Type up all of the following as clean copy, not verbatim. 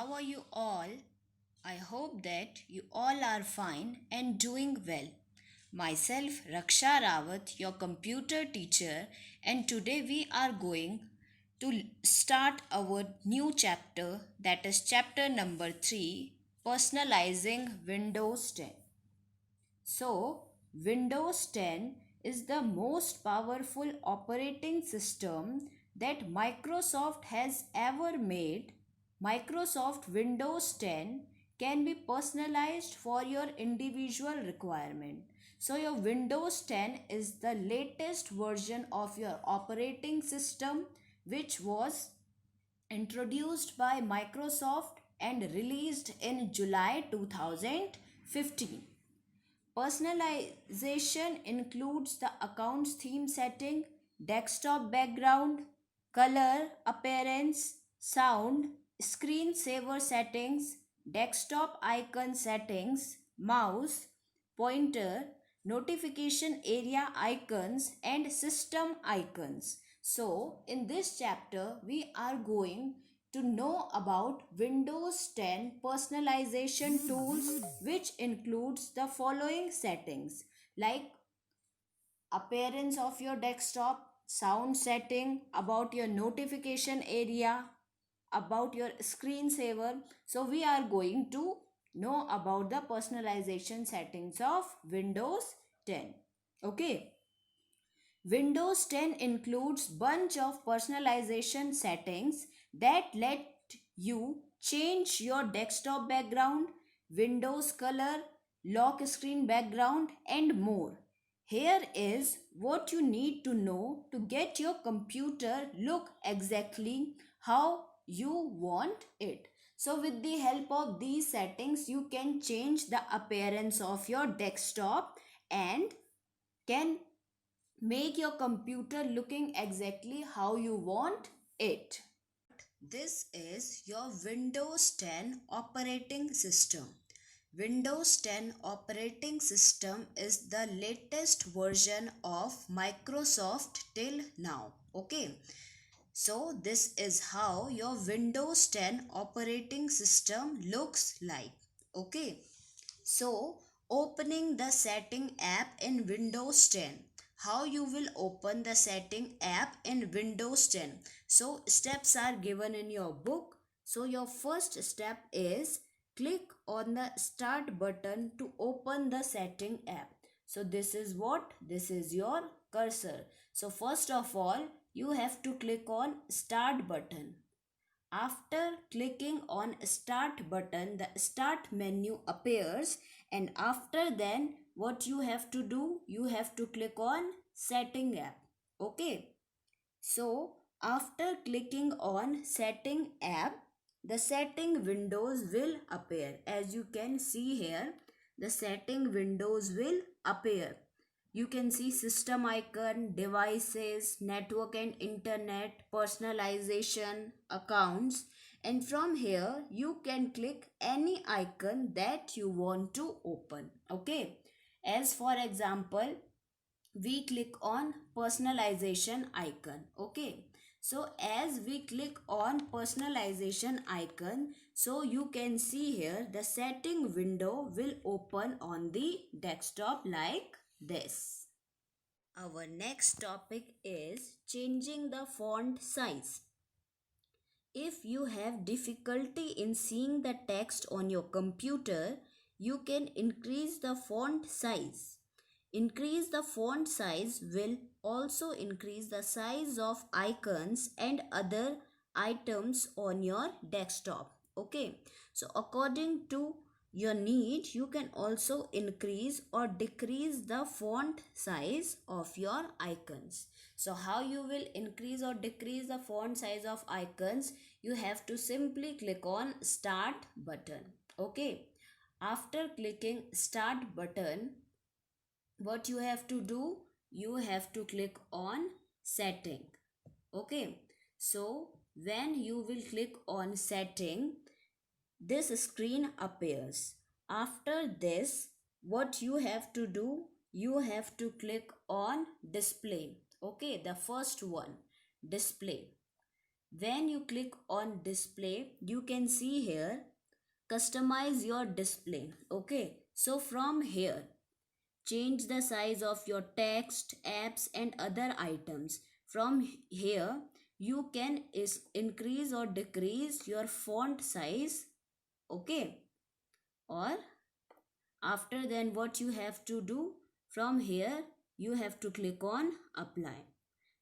how are you all? I hope that you all are fine and doing well. Myself, Raksha Rawat, your computer teacher, and today we are going to start our new chapter, that is chapter number 3, Personalizing Windows 10. So, Windows 10 is the most powerful operating system that Microsoft has ever made. Microsoft Windows 10 can be personalized for your individual requirement. So, your Windows 10 is the latest version of your operating system which was introduced by Microsoft and released in July 2015. Personalization includes the account's theme setting, desktop background, color, appearance, sound, screensaver settings, desktop icon settings, mouse, pointer, notification area icons, and system icons. So, in this chapter, we are going to know about Windows 10 personalization tools, which includes the following settings like appearance of your desktop, sound setting, about your notification area, about your screensaver. So we are going to know about the personalization settings of Windows 10. Okay. Windows 10 includes bunch of personalization settings that let you change your desktop background, Windows color, lock screen background and more. Here is what you need to know to get your computer look exactly how you want it. So with the help of these settings you can change the appearance of your desktop and can make your computer looking exactly how you want it. This is your Windows 10 operating system. Windows 10 operating system is the latest version of Microsoft till now. Okay. So this is how your Windows 10 operating system looks like. Okay. So, opening the setting app in Windows 10. How you will open the setting app in Windows 10. So, steps are given in your book. So, your first step is click on the start button to open the setting app. So, this is what? This is your cursor. So, first of all, you have to click on start button. After clicking on start button, the start menu appears, and after then what you have to do, you have to click on setting app. Okay. So after clicking on setting app, the setting windows will appear. As you can see here, the setting windows will appear. You can see system icon, devices, network and internet, personalization, accounts, and from here you can click any icon that you want to open. Okay. As for example, we click on personalization icon. Okay. So as we click on personalization icon, so you can see here the setting window will open on the desktop like this. Our next topic is changing the font size. If you have difficulty in seeing the text on your computer, you can increase the font size. Increase the font size will also increase the size of icons and other items on your desktop. Okay, so according to your need, you can also increase or decrease the font size of your icons. So how you will increase or decrease the font size of icons? You have to simply click on start button. Okay, after clicking start button, what you have to do, you have to click on setting. Okay, so when you will click on setting, this screen appears. After this, what you have to do, you have to click on display. Okay, the first one, display. When you click on display, you can see here customize your display. Okay, so from here change the size of your text, apps and other items. From here you can increase or decrease your font size. Okay, or after then what you have to do, from here you have to click on apply.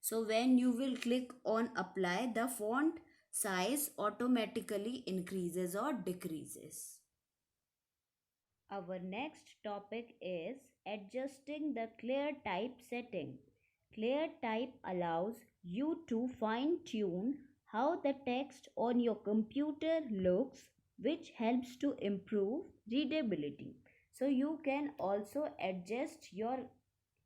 So when you will click on apply, the font size automatically increases or decreases. Our next topic is adjusting the clear type setting. Clear type allows you to fine tune how the text on your computer looks, which helps to improve readability. So you can also adjust your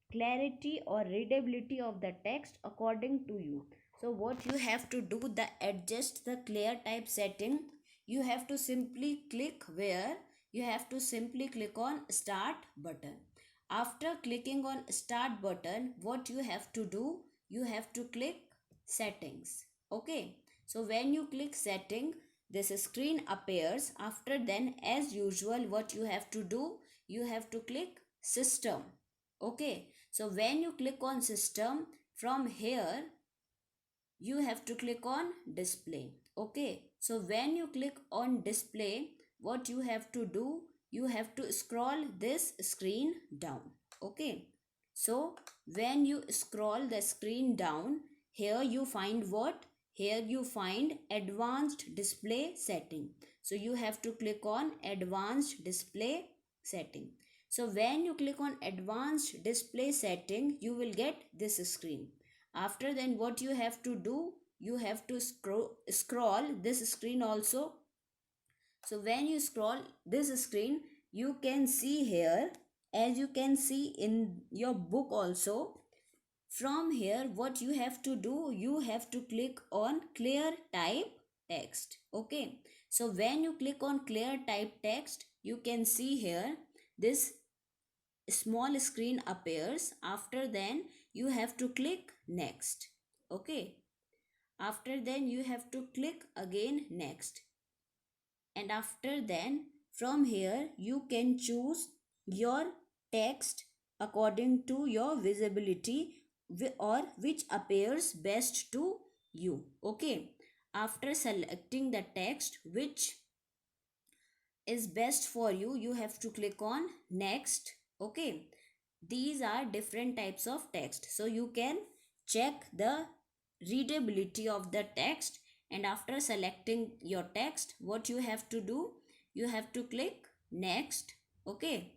clarity or readability of the text according to you. So what you have to do, the adjust the clear type setting, you have to simply click where you have to simply click on start button. After clicking on start button, what you have to do, you have to click settings. Okay, so when you click setting, this screen appears. After then, as usual, what you have to do, you have to click system. Okay, so when you click on system, from here you have to click on display. Okay, so when you click on display, what you have to do, you have to scroll this screen down. Okay, so when you scroll the screen down, here you find what, here you find advanced display setting. So you have to click on advanced display setting. So when you click on advanced display setting, you will get this screen. After then what you have to do, you have to scroll this screen also. So when you scroll this screen, you can see here, as you can see in your book also, from here what you have to do, you have to click on clear type text. Okay, so when you click on clear type text, you can see here this small screen appears. After then you have to click next. Okay, after then you have to click again next, and after then from here you can choose your text according to your visibility or which appears best to you. Okay, after selecting the text which is best for you, you have to click on next. Okay, these are different types of text, so you can check the readability of the text. And after selecting your text, what you have to do, you have to click next. Okay,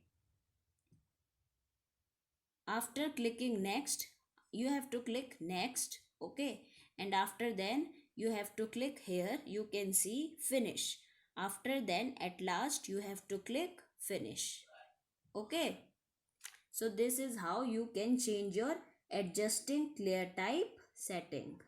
after clicking next, you have to click next. Okay, and after then you have to click here, you can see finish. After then at last you have to click finish. Okay, so this is how you can change your adjusting clear type setting.